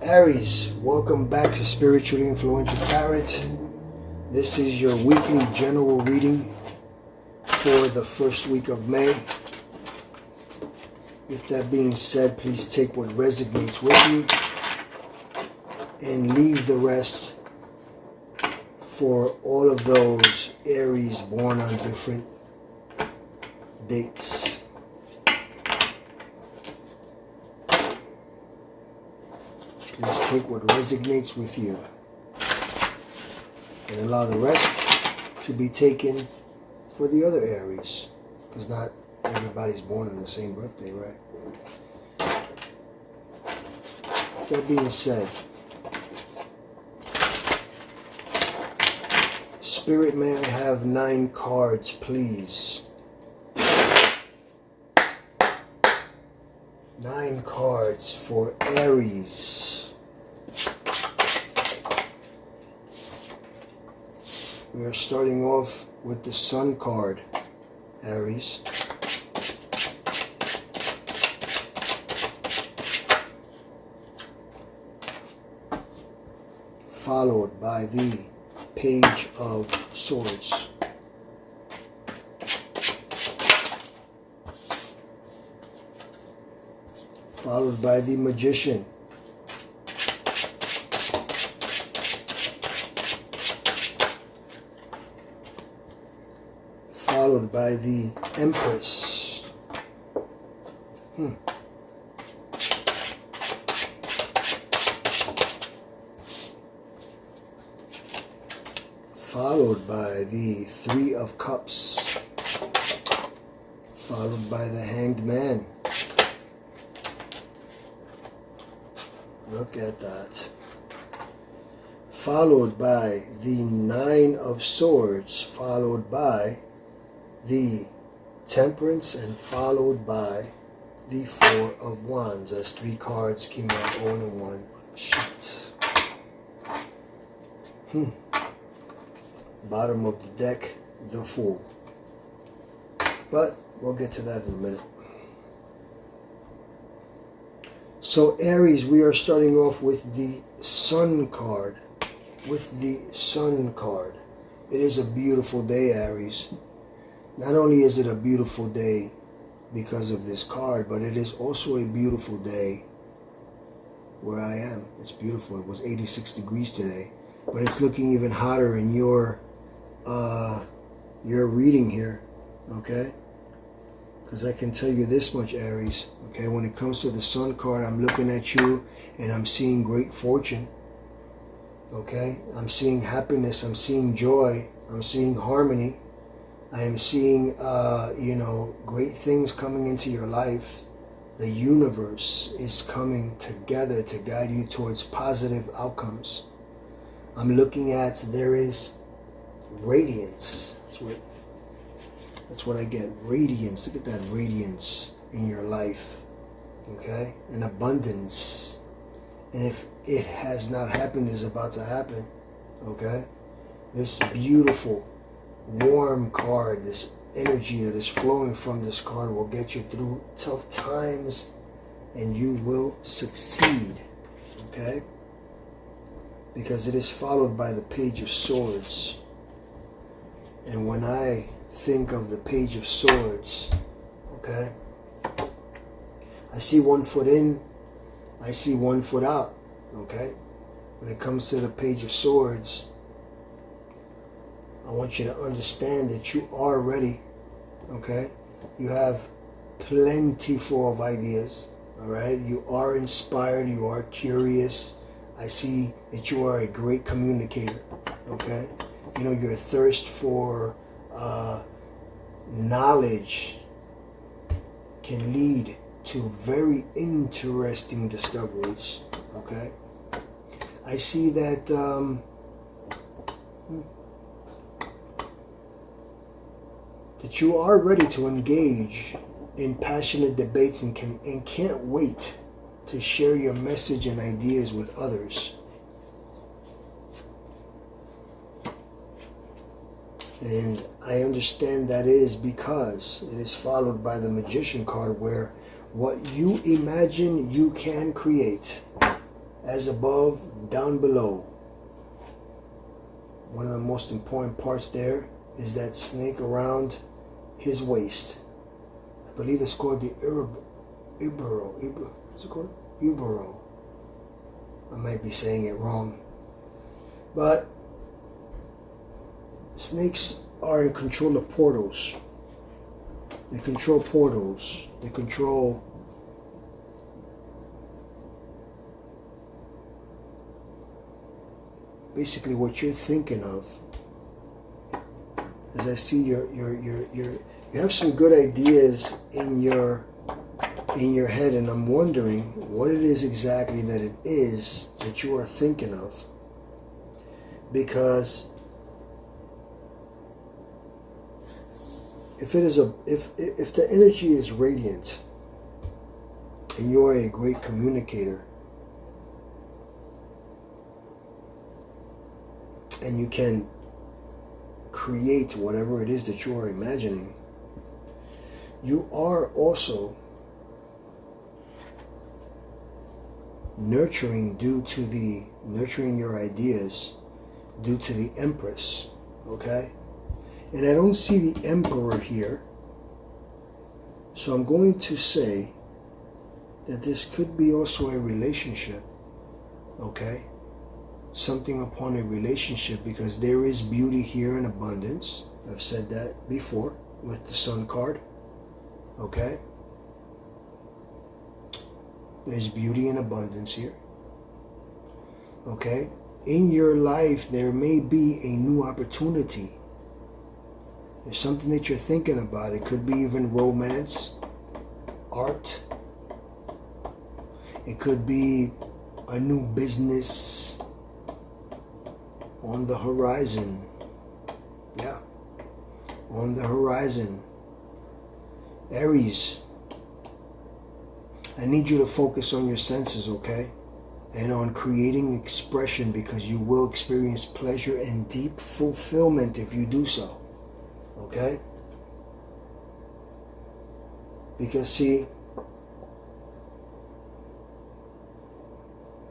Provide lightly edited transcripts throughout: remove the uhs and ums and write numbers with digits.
Aries, welcome back to Spiritually Influential Tarot. This is your weekly general reading for the first week of May. With that being said, please take what resonates with you and leave the rest for all of those Aries born on different dates. Please take what resonates with you and allow the rest to be taken for the other Aries, because not everybody's born on the same birthday, right? With that being said, Spirit, may I have 9 cards, please? 9 cards for Aries. We are starting off with the Sun card, Aries. Followed by the Page of Swords. Followed by the Magician. Followed by the Empress. Followed by the 3 of Cups. Followed by the Hanged Man. Look at that. Followed by the 9 of Swords. Followed by the Temperance, and followed by the 4 of Wands, as 3 cards came out all in one sheet. Bottom of the deck, the Fool. But we'll get to that in a minute. So Aries, we are starting off with the Sun card. With the Sun card. It is a beautiful day, Aries. Not only is it a beautiful day because of this card, but it is also a beautiful day where I am. It's beautiful. It was 86 degrees today, but it's looking even hotter in your reading here, okay? Because I can tell you this much, Aries, okay? When it comes to the Sun card, I'm looking at you and I'm seeing great fortune, okay? I'm seeing happiness. I'm seeing joy. I'm seeing harmony. I am seeing, great things coming into your life. The universe is coming together to guide you towards positive outcomes. I'm looking at, there is radiance. That's what I get. Radiance. Look at that radiance in your life. Okay? And abundance. And if it has not happened, it's about to happen. Okay? This beautiful, warm card, this energy that is flowing from this card will get you through tough times, and you will succeed, okay? Because it is followed by the Page of Swords. And when I think of the Page of Swords, okay, I see 1 foot in, I see 1 foot out, okay? When it comes to the Page of Swords, I want you to understand that you are ready, okay? You have plentiful of ideas, all right? You are inspired. You are curious. I see that you are a great communicator, okay? You know, your thirst for knowledge can lead to very interesting discoveries, okay? I see that that you are ready to engage in passionate debates and can't wait to share your message and ideas with others. And I understand that is because it is followed by the Magician card, where what you imagine you can create. as above, down below. One of the most important parts there is that snake around his waist. I believe it's called the Ubero. What's it called? Ubero. I might be saying it wrong. But snakes are in control of portals. They control portals. They control basically what you're thinking of. As I see you have some good ideas in your head, and I'm wondering what it is exactly that it is that you are thinking of. Because if the energy is radiant and you are a great communicator and you can create whatever it is that you are imagining, you are also nurturing your ideas due to the Empress, okay? And I don't see the Emperor here, so I'm going to say that this could be also a relationship, okay? Something upon a relationship, because there is beauty here in abundance. I've said that before with the Sun card, okay? There's beauty and abundance here, okay? In your life, there may be a new opportunity. There's something that you're thinking about. It could be even romance, art. It could be a new business on the horizon. Yeah, on the horizon. Aries, I need you to focus on your senses, okay? And on creating expression, because you will experience pleasure and deep fulfillment if you do so. Okay? Because see,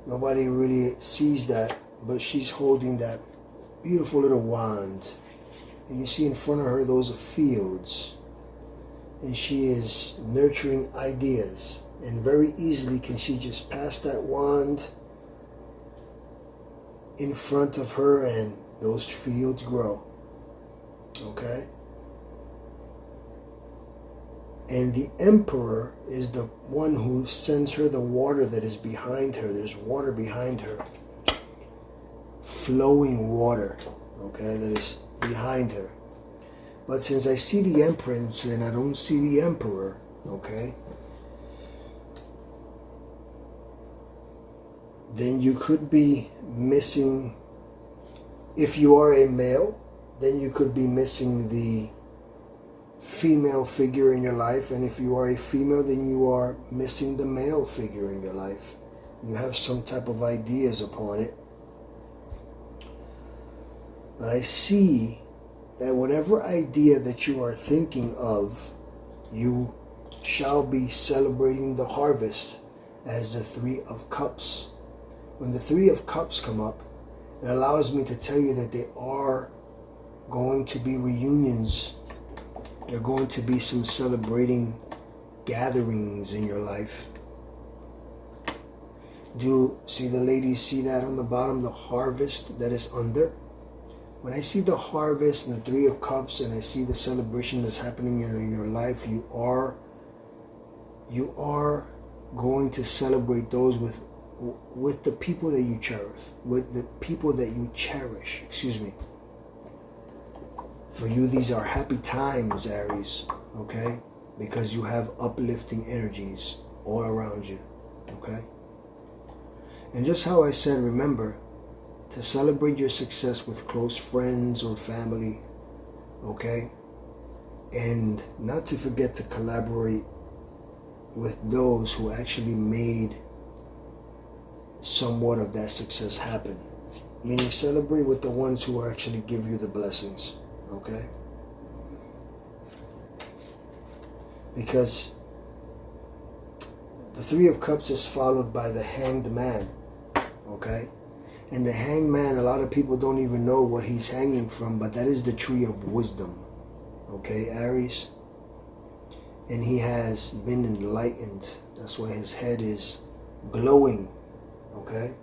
nobody really sees that, but she's holding that beautiful little wand. And you see in front of her those are fields. And she is nurturing ideas. And very easily can she just pass that wand in front of her and those fields grow. Okay? And the Emperor is the one who sends her the water that is behind her. There's water behind her. Flowing water. Okay? That is behind her. But since I see the Empress and I don't see the Emperor, okay? Then you could be missing, if you are a male, then you could be missing the female figure in your life. And if you are a female, then you are missing the male figure in your life. You have some type of ideas upon it. But I see that whatever idea that you are thinking of, you shall be celebrating the harvest as the Three of Cups. When the Three of Cups come up, it allows me to tell you that there are going to be reunions. There are going to be some celebrating gatherings in your life. Do you see the ladies see that on the bottom, the harvest that is under? When I see the harvest and the Three of Cups and I see the celebration that's happening in your life, you are going to celebrate those with the people that you cherish, with the people that you cherish, excuse me. For you, these are happy times, Aries, okay? Because you have uplifting energies all around you, okay? And just how I said, remember to celebrate your success with close friends or family, okay? And not to forget to collaborate with those who actually made somewhat of that success happen. Meaning celebrate with the ones who actually give you the blessings, okay? Because the Three of Cups is followed by the Hanged Man. okay? And the hangman, a lot of people don't even know what he's hanging from, but that is the tree of wisdom, okay, Aries? And he has been enlightened. That's why his head is glowing, okay?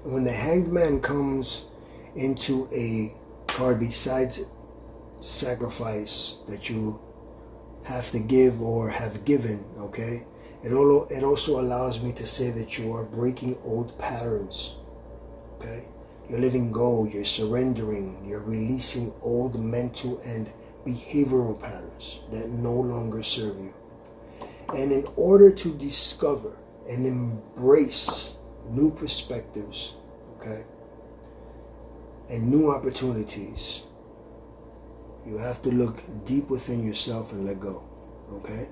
And when the hanged man comes into a card besides sacrifice that you have to give or have given, okay, it also allows me to say that you are breaking old patterns, okay? You're letting go, you're surrendering, you're releasing old mental and behavioral patterns that no longer serve you. And in order to discover and embrace new perspectives, okay, and new opportunities, you have to look deep within yourself and let go, okay?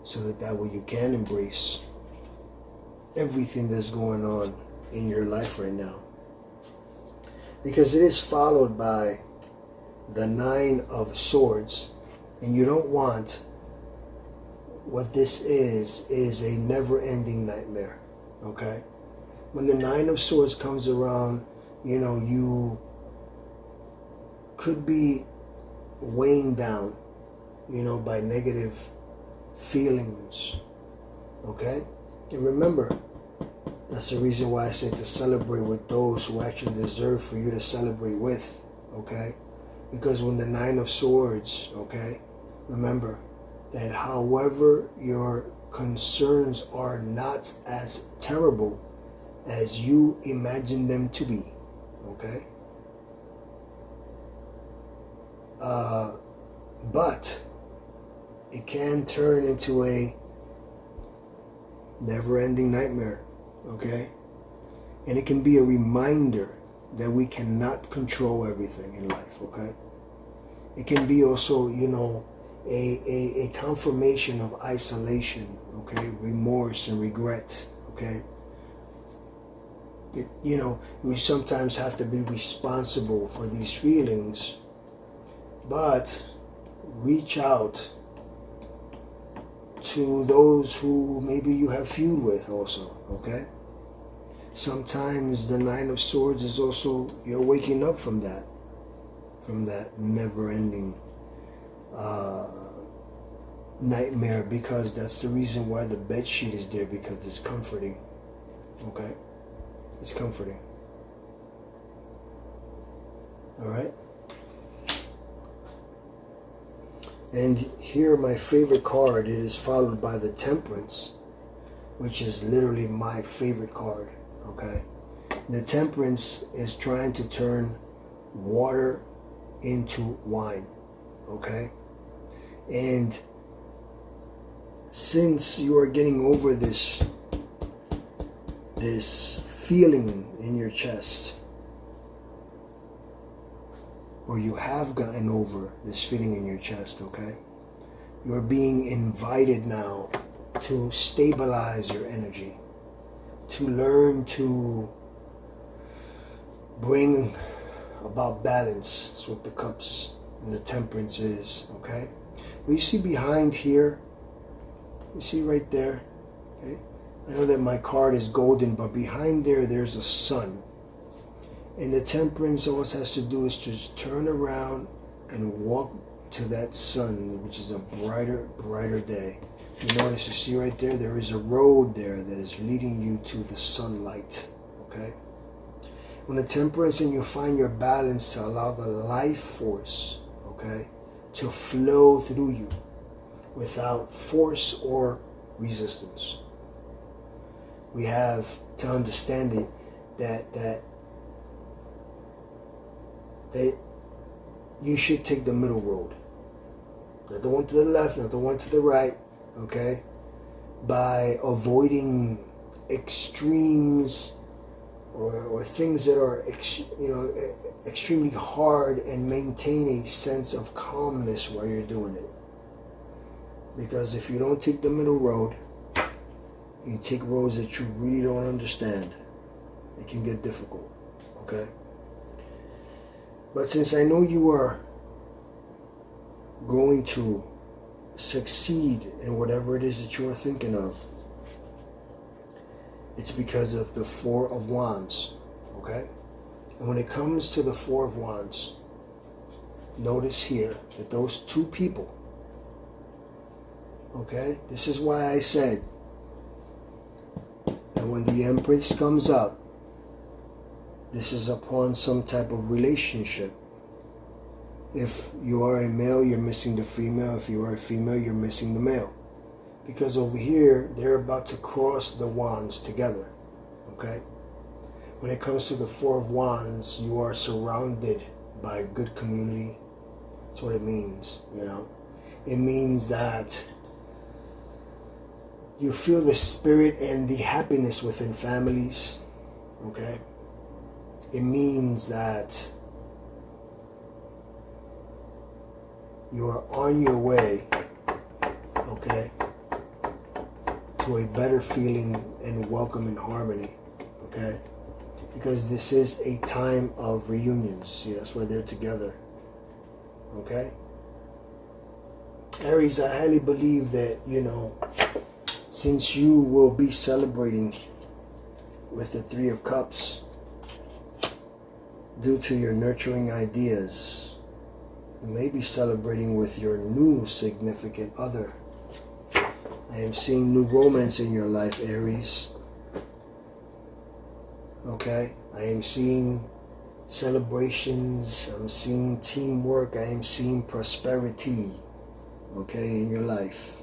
So that way you can embrace everything that's going on in your life right now. Because it is followed by the 9 of Swords, and you don't want what this is a never-ending nightmare, okay? When the 9 of Swords comes around, you know, you could be weighing down, you know, by negative feelings, okay? And remember, that's the reason why I say to celebrate with those who actually deserve for you to celebrate with, okay? Because when the 9 of Swords, okay, remember that however your concerns are not as terrible as you imagine them to be, okay? But it can turn into a never-ending nightmare, okay? And it can be a reminder that we cannot control everything in life, okay? It can be also, you know, a confirmation of isolation, okay? Remorse and regret, okay? You know, we sometimes have to be responsible for these feelings, but reach out to those who maybe you have feud with also, okay? Sometimes the 9 of Swords is also, you're waking up from that never-ending nightmare, because that's the reason why the bed sheet is there, because it's comforting, okay? It's comforting. All right? And here, my favorite card, it is followed by the Temperance, which is literally my favorite card, okay? The Temperance is trying to turn water into wine, okay? And since you are getting over this feeling in your chest, or you have gotten over this feeling in your chest, okay? You're being invited now to stabilize your energy, to learn to bring about balance. That's what the Cups and the Temperance is, okay? But you see behind here, you see right there, okay? I know that my card is golden, but behind there, there's a sun. And the Temperance, all it has to do is just turn around and walk to that sun, which is a brighter day. If you notice, you see right there, there is a road there that is leading you to the sunlight, okay? When the Temperance and you find your balance to allow the life force, okay, to flow through you without force or resistance. We have to understand it, that you should take the middle road. Not the one to the left, not the one to the right, okay? By avoiding extremes or things that are extremely hard, and maintain a sense of calmness while you're doing it. Because if you don't take the middle road, you take roads that you really don't understand, it can get difficult, okay? But since I know you are going to succeed in whatever it is that you are thinking of, it's because of the Four of Wands, okay? And when it comes to the Four of Wands, notice here that those two people, okay? This is why I said that when the Empress comes up, this is upon some type of relationship. If you are a male, you're missing the female. If you are a female, you're missing the male. Because over here, they're about to cross the wands together, okay? When it comes to the Four of Wands, you are surrounded by a good community. That's what it means, you know? It means that you feel the spirit and the happiness within families, okay? It means that you are on your way, okay, to a better feeling and welcome and harmony, okay? Because this is a time of reunions. See, that's why they're together, okay? Aries, I highly believe that, you know, since you will be celebrating with the Three of Cups due to your nurturing ideas, you may be celebrating with your new significant other. I am seeing new romance in your life, Aries. Okay? I am seeing celebrations. I'm seeing teamwork. I am seeing prosperity, okay, in your life.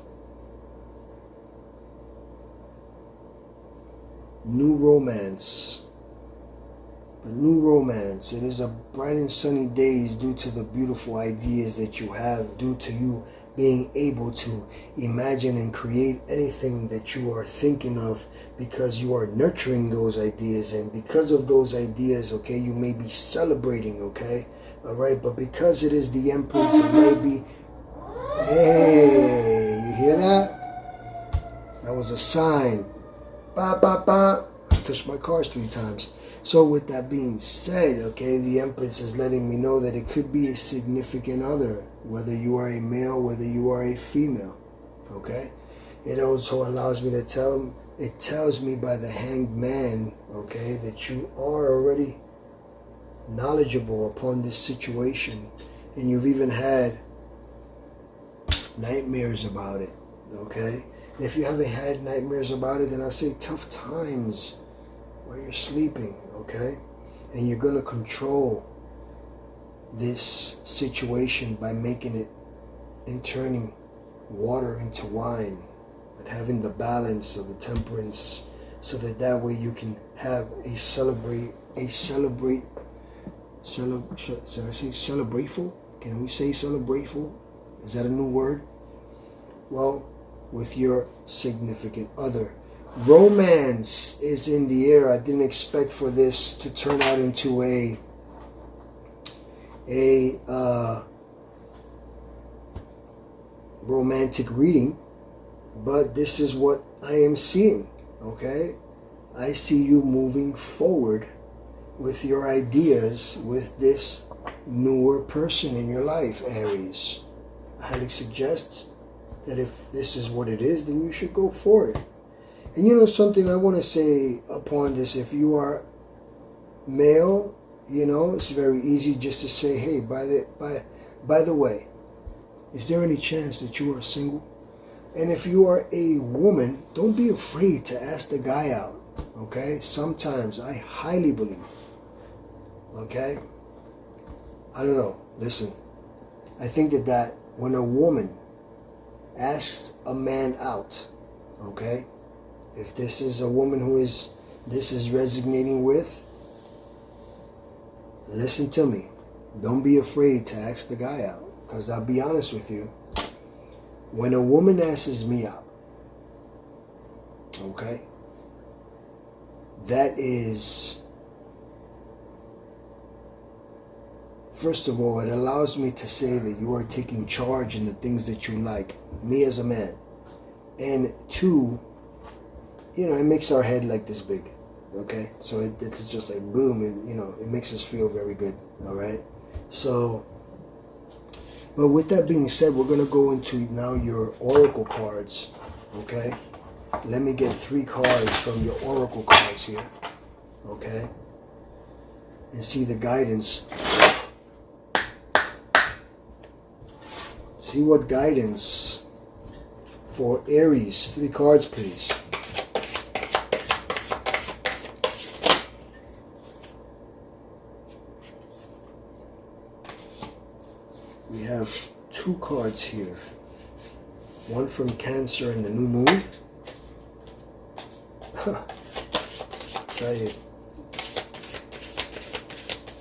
New romance. But new romance. It is a bright and sunny days due to the beautiful ideas that you have, due to you being able to imagine and create anything that you are thinking of, because you are nurturing those ideas, and because of those ideas, okay, you may be celebrating, okay, all right, but because it is the Empress, it may be, hey, you hear that? That was a sign. Ba, ba, ba. I touched my cards 3 times. So with that being said, okay, the Empress is letting me know that it could be a significant other, whether you are a male, whether you are a female, okay? It also allows me to it tells me by the Hanged Man, okay, that you are already knowledgeable upon this situation, and you've even had nightmares about it, okay? And if you haven't had nightmares about it, then I say tough times while you're sleeping, okay? And you're going to control this situation by making it and turning water into wine, and having the balance of the temperance, so that way you can have should I say celebrateful? Can we say celebrateful? Is that a new word? Well, with your significant other. Romance is in the air. I didn't expect for this to turn out into a romantic reading, but this is what I am seeing, okay? I see you moving forward with your ideas with this newer person in your life, Aries. I highly suggest that if this is what it is, then you should go for it. And you know something I want to say upon this, if you are male, you know, it's very easy just to say, hey, by the way, is there any chance that you are single? And if you are a woman, don't be afraid to ask the guy out, okay? Sometimes, I highly believe, okay? I don't know. Listen, I think that when a woman asks a man out, okay, if this is a woman who this is resonating with, listen to me. Don't be afraid to ask the guy out. Because I'll be honest with you, when a woman asks me out, okay, that is, first of all, it allows me to say that you are taking charge in the things that you like, me as a man. And 2, you know, it makes our head like this big, okay? So it's just like boom, and you know, it makes us feel very good, all right? So, but with that being said, we're going to go into now your oracle cards, okay? let me get 3 cards from your oracle cards here, okay? And see the guidance. See what guidance for Aries. 3 cards, please. We have 2 cards here. One from Cancer and the new moon. Tell you,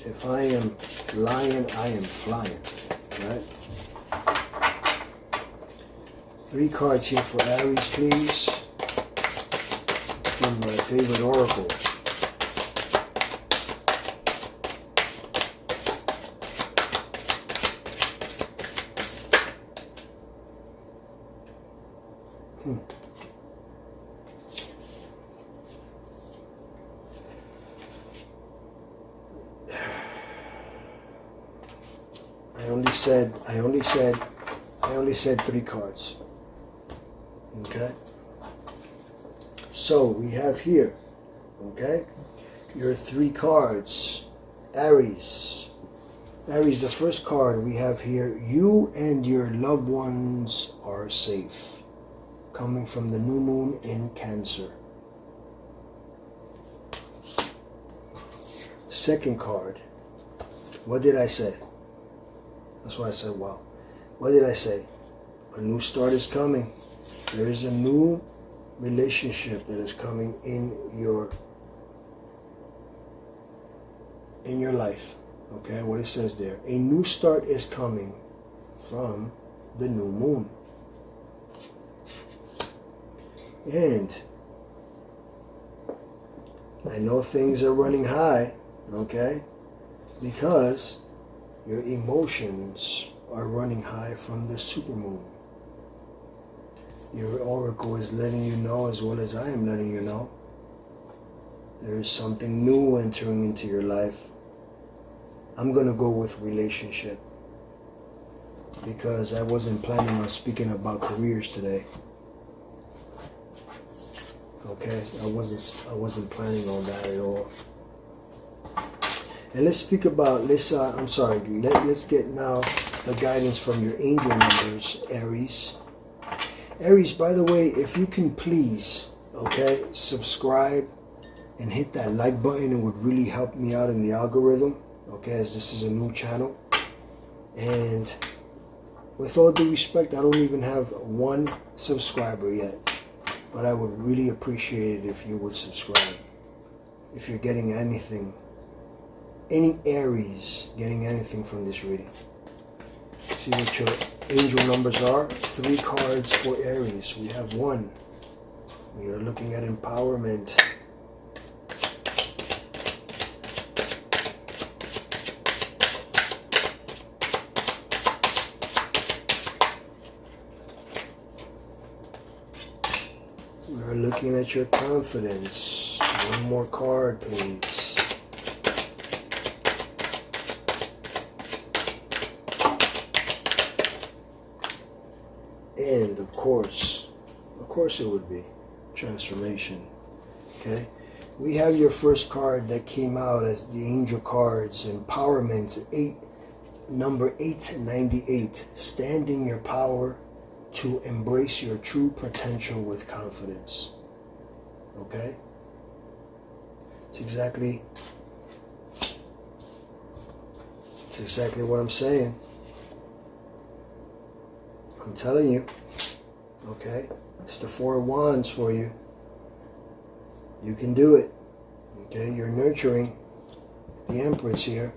if I am lying, I am flying, right? 3 cards here for Aries, please, from my favorite oracle. I only said 3 cards. Okay? So we have here, okay, your 3 cards. Aries. Aries, the first card we have here, you and your loved ones are safe. Coming from the new moon in Cancer. Second card. What did I say? That's why I said, wow. What did I say? A new start is coming. There is a new relationship that is coming in your life. Okay, what it says there. A new start is coming from the new moon. And I know things are running high, okay, because your emotions are running high from the supermoon. Your oracle is letting you know, as well as I am letting you know, there is something new entering into your life. I'm going to go with relationship, because I wasn't planning on speaking about careers today. Okay, I wasn't planning on that at all. And let's speak about let's get now the guidance from your angel numbers, Aries. Aries, by the way, if you can please, okay, subscribe and hit that like button, it would really help me out in the algorithm, okay, as this is a new channel. And with all due respect, I don't even have 1 subscriber yet, but I would really appreciate it if you would subscribe. If you're getting anything, any Aries getting anything from this reading. See what your angel numbers are. 3 cards for Aries. We have 1. We are looking at empowerment. We are looking at your confidence. 1 more card, please. And of course it would be transformation. Okay, we have your first card that came out as the angel cards, empowerment, number 898, standing your power to embrace your true potential with confidence. Okay, it's exactly what I'm saying. I'm telling you, okay? It's the 4 of Wands for you. You can do it, okay? You're nurturing the Empress here.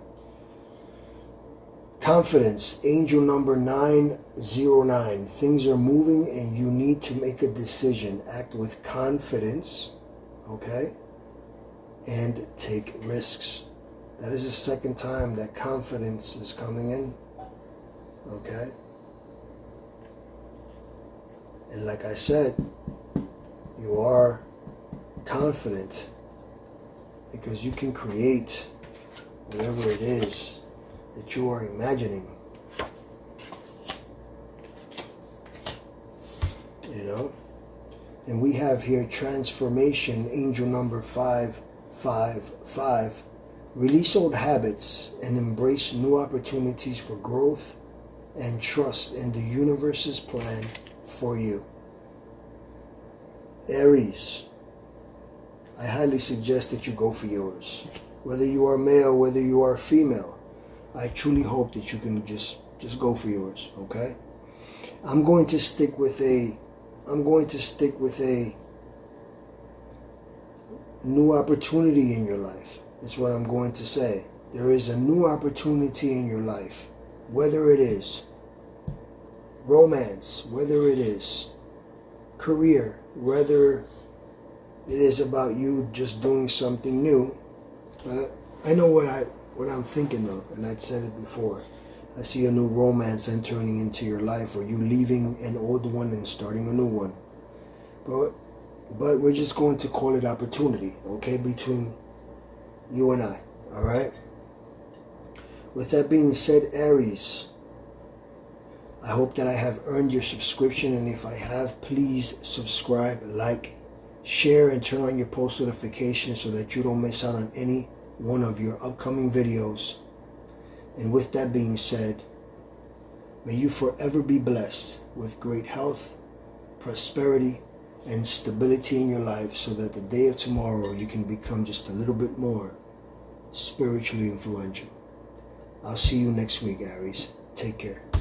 Confidence, angel number 909. Things are moving and you need to make a decision. Act with confidence, okay? And take risks. That is the second time that confidence is coming in, okay? And like I said, you are confident because you can create whatever it is that you are imagining. You know? And we have here transformation, angel number 555. Release old habits and embrace new opportunities for growth and trust in the universe's plan for you. Aries, I highly suggest that you go for yours. Whether you are male, whether you are female, I truly hope that you can just go for yours, okay? I'm going to stick with a new opportunity in your life. That's what I'm going to say. There is a new opportunity in your life. Whether it is romance, whether it is career, whether it is about you just doing something new. I know what I'm thinking of, and I've said it before. I see a new romance entering into your life, or you leaving an old one and starting a new one. But we're just going to call it opportunity, okay, between you and I, all right? With that being said, Aries, I hope that I have earned your subscription, and if I have, please subscribe, like, share, and turn on your post notifications so that you don't miss out on any one of your upcoming videos. And with that being said, may you forever be blessed with great health, prosperity, and stability in your life, so that the day of tomorrow you can become just a little bit more spiritually influential. I'll see you next week, Aries. Take care.